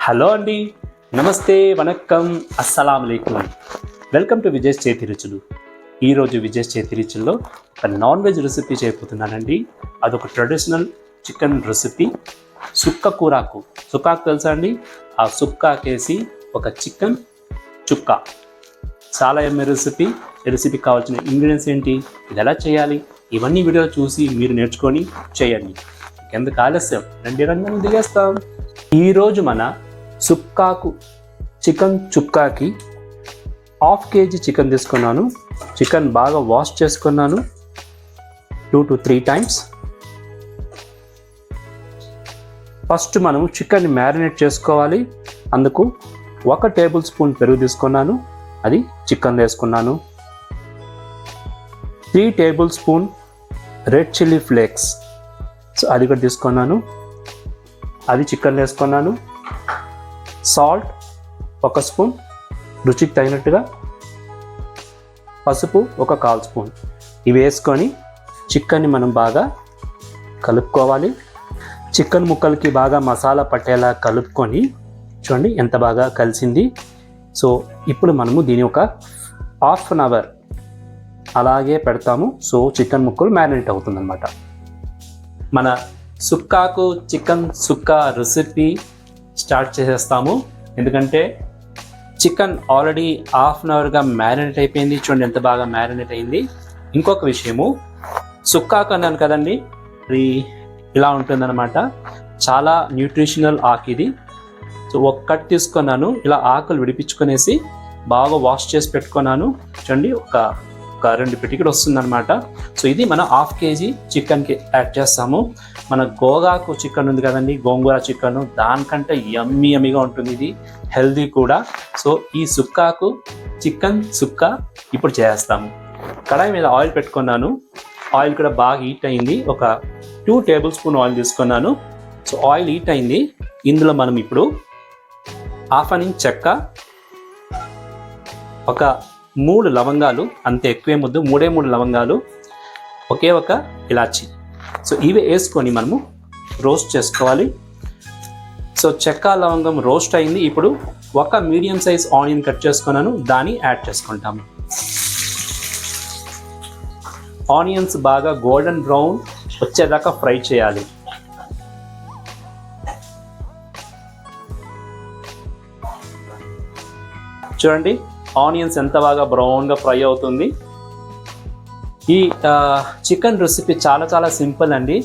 Hello అండి, నమస్తే, వనక్కం, అస్సలాం అలైకుం. వెల్కమ్ టు విజయ్ చేతి రుచులు. ఈరోజు విజయ్ చేతి రుచుల్లో ఒక నాన్ వెజ్ రెసిపీ చేయబోతున్నానండి. అదొక ట్రెడిషనల్ చికెన్ రెసిపీ, సుక్క కూరాకు. సుక్కాకు తెలుసా అండి? ఆ సుక్కాకేసి ఒక చికెన్ చుక్క. చాలా ఎమ్మె రెసిపీ. ఈ రెసిపీకి కావాల్సిన ఇంగ్రీడియంట్స్ ఏంటి, ఇది ఎలా చేయాలి, ఇవన్నీ వీడియో చూసి మీరు నేర్చుకొని చేయండి. ఎందుకు ఆలస్యం, రండి దిగేస్తాం. ఈరోజు మన సుక్కాకు చికెన్ చుక్కాకి 1/2 kg చికెన్ తీసుకున్నాను. చికెన్ బాగా వాష్ చేసుకున్నాను 2 to 3 times. ఫస్ట్ మనం చికెన్ని మ్యారినేట్ చేసుకోవాలి. అందుకు 1 tablespoon పెరుగు తీసుకున్నాను, అది చికెన్ వేసుకున్నాను. 3 tablespoon red chilli flakes, so అది కూడా తీసుకున్నాను, అది చికెన్ వేసుకున్నాను. సాల్ట్ 1 స్పూన్, రుచికి తగినట్టుగా. పసుపు 1/4 స్పూన్. ఇవి వేసుకొని చికెన్ని మనం బాగా కలుపుకోవాలి. చికెన్ ముక్కలకి బాగా మసాలా పట్టేలా కలుపుకొని చూడండి ఎంత బాగా కలిసింది. సో ఇప్పుడు మనము దీని ఒక 1/2 hour అలాగే పెడతాము. సో చికెన్ ముక్కలు మ్యారినేట్ అవుతుందన్నమాట. మన సుక్కాకు చికెన్ సుక్కా రెసిపీ స్టార్ట్ చేసేస్తాము. ఎందుకంటే చికెన్ ఆల్రెడీ 1/2 hourగా మ్యారినేట్ అయిపోయింది. చూడండి ఎంత బాగా మ్యారినేట్ అయింది. ఇంకొక విషయము, సుక్కాకు అన్నాను కదండి, ఇది ఇలా ఉంటుందన్నమాట. చాలా న్యూట్రిషనల్ ఆకు ఇది. సో ఒక్కటి తీసుకున్నాను, ఇలా ఆకులు విడిపించుకొనేసి బాగా వాష్ చేసి పెట్టుకున్నాను. చూడండి ఒక 2 పిటికలు వస్తుందన్నమాట. సో ఇది మన 1/2 kg చికెన్కి యాడ్ చేస్తాము. మన గోగాకు చికెన్ ఉంది కదండి, గోంగూర చికెన్, దానికంటే యమ్మీగా ఉంటుంది. ఇది హెల్దీ కూడా. సో ఈ సుక్కాకు చికెన్ సుక్కా ఇప్పుడు చేస్తాము. కడాయి మీద ఆయిల్ పెట్టుకున్నాను. ఆయిల్ కూడా బాగా హీట్ అయింది. ఒక 2 tablespoon ఆయిల్ తీసుకున్నాను. సో ఆయిల్ హీట్ అయింది. ఇందులో మనం ఇప్పుడు 1/2 inch చెక్క, ఒక 3 లవంగాలు, అంతే ఎక్కువే ముద్దు, 3 లవంగాలు, ఒకే ఒక ఇలాచి. సో ఇవి వేసుకొని మనము రోస్ట్ చేసుకోవాలి. సో చెక్క లవంగం రోస్ట్ అయింది. ఇప్పుడు ఒక మీడియం సైజ్ ఆనియన్ కట్ చేసుకున్నాను, దాన్ని యాడ్ చేసుకుంటాము. ఆనియన్స్ బాగా గోల్డెన్ బ్రౌన్ వచ్చేదాకా ఫ్రై చేయాలి. చూడండి ఆనియన్స్ ఎంత బాగా బ్రౌన్గా ఫ్రై అవుతుంది. ఈ చికెన్ రెసిపీ చాలా సింపుల్ అండి.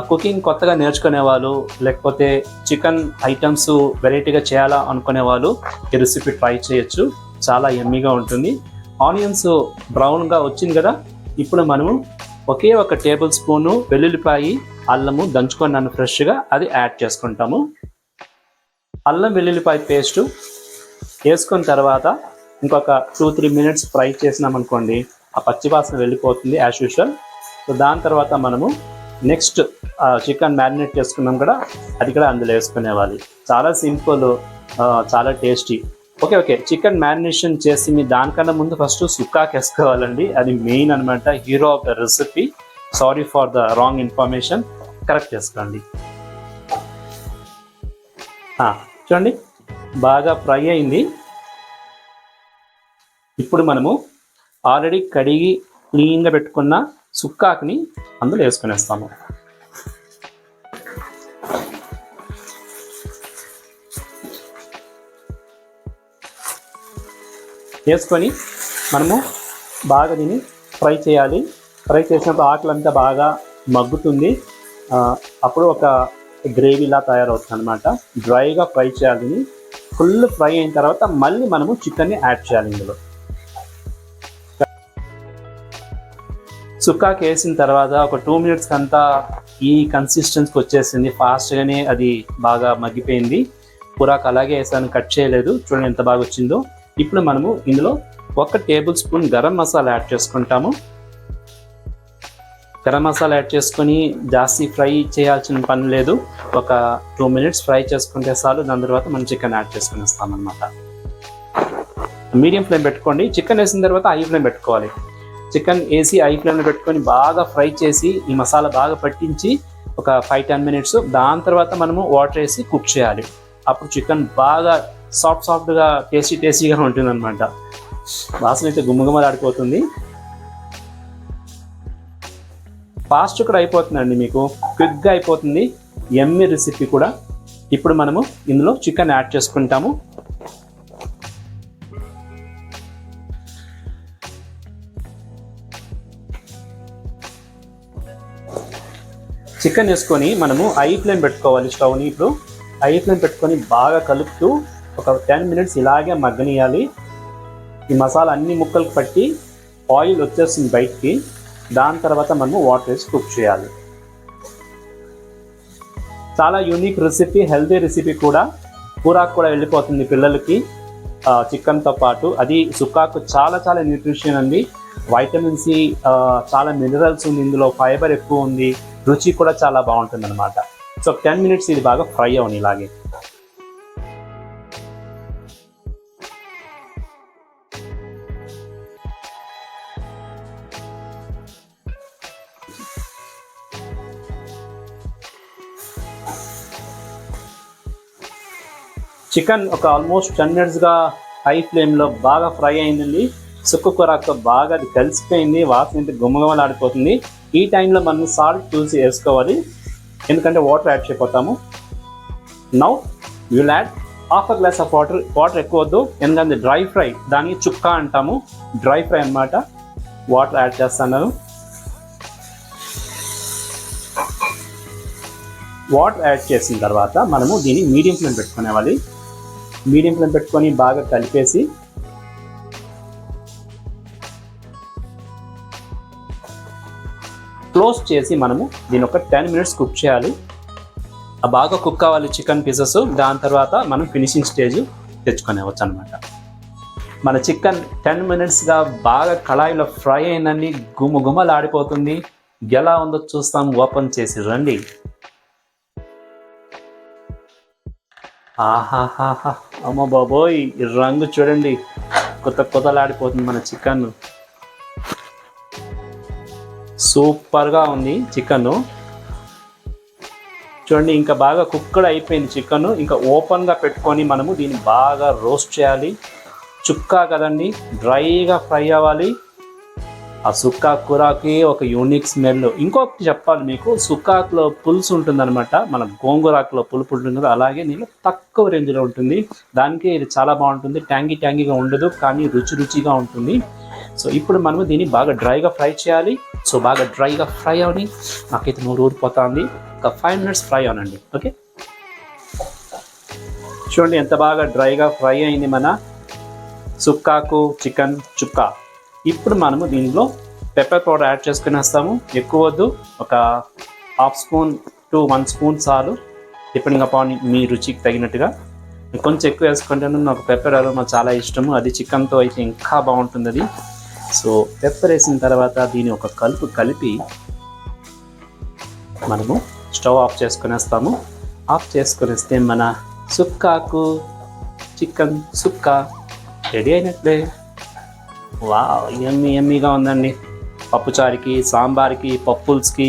కుకింగ్ కొత్తగా నేర్చుకునే వాళ్ళు, లేకపోతే చికెన్ ఐటమ్స్ వెరైటీగా చేయాలా అనుకునే వాళ్ళు ఈ రెసిపీ ట్రై చేయొచ్చు. చాలా యమ్మీగా ఉంటుంది. ఆనియన్స్ బ్రౌన్గా వచ్చింది కదా, ఇప్పుడు మనము ఒకే ఒక టేబుల్ స్పూను వెల్లుల్లిపాయి, అల్లము దంచుకున్నాను ఫ్రెష్గా, అది యాడ్ చేసుకుంటాము. అల్లం వెల్లుల్లిపాయ పేస్టు వేసుకున్న తర్వాత ఇంకొక 2-3 minutes ఫ్రై చేసినామనుకోండి, ఆ పచ్చివాసన వెళ్ళిపోతుంది యాజ్ యూజువల్. సో దాని తర్వాత మనము నెక్స్ట్ చికెన్ మ్యారినేట్ చేసుకున్నాం కదా, అది కూడా అందులో వేసుకునేవాలి. చాలా సింపుల్, చాలా టేస్టీ. ఓకే చికెన్ మ్యారినేషన్ చేసి మీ దానికన్నా ముందు ఫస్ట్ సుక్కాకి వేసుకోవాలండి. అది మెయిన్ అనమాట, hero of the recipe. Sorry for the wrong information, correct చేసుకోండి. చూడండి బాగా ఫ్రై అయింది. ఇప్పుడు మనము ఆల్రెడీ కడిగి క్లీన్గా పెట్టుకున్న సుక్కాకుని అందులో వేసుకునేస్తాము. వేసుకొని మనము బాగా దీన్ని ఫ్రై చేయాలి. ఫ్రై చేసినప్పుడు ఆకులంతా బాగా మగ్గుతుంది. అప్పుడు ఒక గ్రేవీలా తయారవుతుంది అనమాట. డ్రైగా ఫ్రై చేయాలి. దీన్ని ఫుల్ ఫ్రై అయిన తర్వాత మళ్ళీ మనము చికెన్ని యాడ్ చేయాలి. ఇందులో సుక్కాకి వేసిన తర్వాత ఒక 2 minutes అంతా ఈ కన్సిస్టెన్సీకి వచ్చేసింది. ఫాస్ట్గానే అది బాగా మగ్గిపోయింది. కూరాకు అలాగే వేసాను, కట్ చేయలేదు. చూడండి ఎంత బాగా వచ్చిందో. ఇప్పుడు మనము ఇందులో 1 tablespoon గరం మసాలా యాడ్ చేసుకుంటాము. గరం మసాలా యాడ్ చేసుకొని జాస్తి ఫ్రై చేయాల్సిన పని లేదు. ఒక 2 minutes ఫ్రై చేసుకుంటే చాలు. దాని తర్వాత మనం చికెన్ యాడ్ చేసుకుని వస్తామన్నమాట. మీడియం ఫ్లేమ్ పెట్టుకోండి. చికెన్ వేసిన తర్వాత హై ఫ్లేమ్ పెట్టుకోవాలి. చికెన్ వేసి హై ఫ్లేమ్లో పెట్టుకొని బాగా ఫ్రై చేసి ఈ మసాలా బాగా పట్టించి ఒక 5-10 minutes. దాని తర్వాత మనము వాటర్ వేసి కుక్ చేయాలి. అప్పుడు చికెన్ బాగా సాఫ్ట్గా టేస్టీగా ఉంటుంది అనమాట. వాసన అయితే గుమ్మగుమ్మలాడిపోతుంది. ఫాస్ట్ కూడా అయిపోతుందండి, మీకు క్విక్గా అయిపోతుంది. యమ్మీ రెసిపీ కూడా. ఇప్పుడు మనము ఇందులో చికెన్ యాడ్ చేసుకుంటాము. చికెన్ వేసుకొని మనము ఐ ఫ్లేమ్ పెట్టుకోవాలి స్టవ్ని. ఇప్పుడు ఐ ఫ్లేమ్ పెట్టుకొని బాగా కలుపుతూ ఒక 10 minutes ఇలాగే మగ్గనియాలి. ఈ మసాలా అన్ని ముక్కలకు పట్టి ఆయిల్ వచ్చేస్తుంది బయటికి. దాని తర్వాత మనము వాటర్ వేసి కుక్ చేయాలి. చాలా యూనిక్ రెసిపీ, హెల్తీ రెసిపీ కూడా. కూరాకు కూడా వెళ్ళిపోతుంది పిల్లలకి చికెన్తో పాటు. అది సుక్కాకు చాలా న్యూట్రిషన్ అండి. వైటమిన్ సి, చాలా మినరల్స్ ఉంది ఇందులో, ఫైబర్ ఎక్కువ ఉంది, రుచి కూడా చాలా బాగుంటుంది అనమాట. సో 10 minutes ఇది బాగా ఫ్రై అవని ఇలాగే. చికెన్ ఒక ఆల్మోస్ట్ 10 minutesగా హై ఫ్లేమ్లో బాగా ఫ్రై అయిందండి. సుక్క కూరతో బాగా అది కలిసిపోయింది. వాసన అయితే గుమ్మగుమ్మలాడిపోతుంది. ఈ టైంలో మనం సాల్ట్ చూసి వేసుకోవాలి, ఎందుకంటే వాటర్ యాడ్ చేయపోతాము. Now you will add half glass of water. Water ఎక్కువ వద్దు, ఎందుకంటే డ్రై ఫ్రై, దాన్ని చుక్క అంటాము, డ్రై ఫ్రై అన్నమాట. వాటర్ యాడ్ చేస్తున్నాను. వాటర్ యాడ్ చేసిన తర్వాత మనము దీన్ని మీడియం ఫ్లేమ్ పెట్టుకునేవాలి. మీడియం ఫ్లేమ్ పెట్టుకొని బాగా కలిపేసి క్లోజ్ చేసి మనము దీని ఒక 10 minutes కుక్ చేయాలి. బాగా కుక్ అవ్వాలి చికెన్ పీసెస్. దాని తర్వాత మనం ఫినిషింగ్ స్టేజ్ తెచ్చుకునేవచ్చు అనమాట. మన చికెన్ 10 minutesగా బాగా కళాయిలో ఫ్రై అయిందండి. గుమ్మలాడిపోతుంది. ఎలా ఉందో చూస్తాం, ఓపెన్ చేసి రండి. ఆహాహాహా, అమ్మ బాబోయ్, ఈ రంగు చూడండి, కొత్తలాడిపోతుంది మన చికెన్. సూపర్గా ఉంది చికెన్ చూడండి. ఇంకా బాగా కుక్కడ్ అయిపోయింది చికెన్. ఇంకా ఓపెన్గా పెట్టుకొని మనము దీన్ని బాగా రోస్ట్ చేయాలి. చుక్కా కదండి, డ్రైగా ఫ్రై అవ్వాలి. ఆ సుక్కా కూరకి ఒక యూనిక్ స్మెల్. ఇంకొకటి చెప్పాలి మీకు, సుక్కాకులో పులుసు ఉంటుందన్నమాట. మన గోంగూరాకులో పులుపు ఉంటుంది కదా, అలాగే నీళ్ళు తక్కువ రేంజ్లో ఉంటుంది. దానికి ఇది చాలా బాగుంటుంది. ట్యాంగీగా ఉండదు, కానీ రుచిగా ఉంటుంది. సో ఇప్పుడు మనము దీన్ని బాగా డ్రైగా ఫ్రై చేయాలి. సో బాగా డ్రైగా ఫ్రై అవని, నాకైతే నోరు ఊరిపోతుంది. ఒక 5 minutes ఫ్రై అవనండి. ఓకే, చూడండి ఎంత బాగా డ్రైగా ఫ్రై అయింది మన సుక్కాకు చికెన్ చుక్కా. ఇప్పుడు మనము దీనిలో పెప్పర్ పౌడర్ యాడ్ చేసుకునేస్తాము. ఎక్కువ వద్దు, ఒక 1/2 spoon to 1 spoon చాలు, డిపెండింగ్ అపాన్ మీ రుచికి తగినట్టుగా. కొంచెం ఎక్కువ వేసుకుంటే నాకు పెప్పర్ అరోమా చాలా ఇష్టము. అది చికెన్తో అయితే ఇంకా బాగుంటుంది అది. సో పెప్పర్ వేసిన తర్వాత దీన్ని ఒక కలిపి మనము స్టవ్ ఆఫ్ చేసుకునేస్తాము. ఆఫ్ చేసుకునేస్తే మన సుక్కాకు చికెన్ సుక్కా రెడీ అయినట్లే. వావ్, యమ్మీగా ఉందండి. పప్పుచారుకి, సాంబార్కి, పప్పుల్స్కి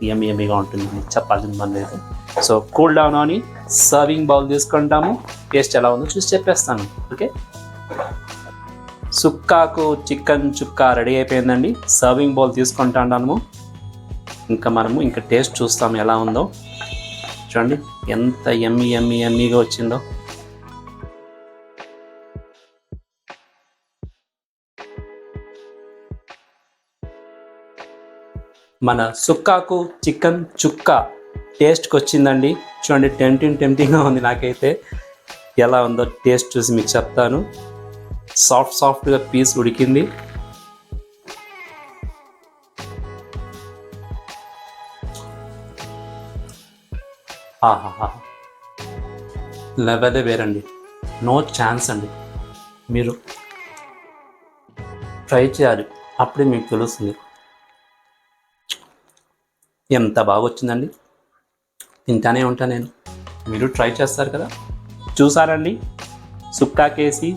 యమ్మీగా ఉంటుంది, చెప్పాల్సిన పని లేదు. సో కూల్ డౌన్ అని సర్వింగ్ బౌల్ తీసుకుంటాము. టేస్ట్ ఎలా ఉందో చూసి చెప్పేస్తాను. ఓకే, సుక్కాకు చికెన్ చుక్కా రెడీ అయిపోయిందండి. సర్వింగ్ బౌల్ తీసుకుంటాము. ఇంకా మనము టేస్ట్ చూస్తాము ఎలా ఉందో. చూడండి ఎంత యమ్మీగా వచ్చిందో. మన సుక్కాకు చికెన్ చుక్కా టేస్ట్కి వచ్చిందండి. చూడండి టెంప్టింగ్గా ఉంది నాకైతే. ఎలా ఉందో టేస్ట్ చూసి మీకు చెప్తాను. సాఫ్ట్గా పీస్ ఉడికింది. ఆహాహా, లెవెలే వేరండి. నో ఛాన్స్ అండి. మీరు ట్రై చేయాలి, అప్పుడే మీకు తెలుస్తుంది ఎంత బాగా వచ్చిందండి. తింటానే ఉంటా నేను, మీరు ట్రై చేస్తారు కదా. చూసారండి సుక్కాకేసి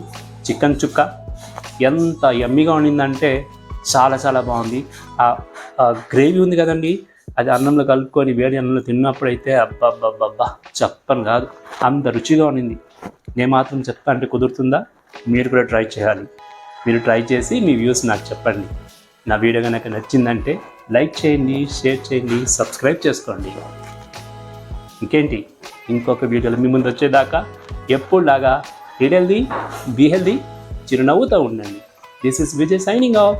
చికెన్ చుక్కా ఎంత యమ్మీగా ఉండిందంటే చాలా బాగుంది. గ్రేవీ ఉంది కదండి, అది అన్నంలో కలుపుకొని వేడి అన్నంలో తిన్నప్పుడైతే అబ్బబ్బబ్బబ్బా చెప్పను కాదు, అంత రుచిగా ఉన్నింది. నేను మాత్రం చెప్తా అంటే కుదురుతుందా? మీరు కూడా ట్రై చేయాలి. మీరు ట్రై చేసి మీ వ్యూస్ నాకు చెప్పండి. నా వీడియో కనుక నచ్చిందంటే లైక్ చేయండి, షేర్ చేయండి, సబ్స్క్రైబ్ చేసుకోండి. ఇంకేంటి, ఇంకొక వీడియోలో మీ ముందు వచ్చేదాకా ఎప్పుడులాగా ఈట్ హెల్దీ, బీ హెల్దీ, చిరునవ్వుతో ఉండండి. This is Vijay signing off.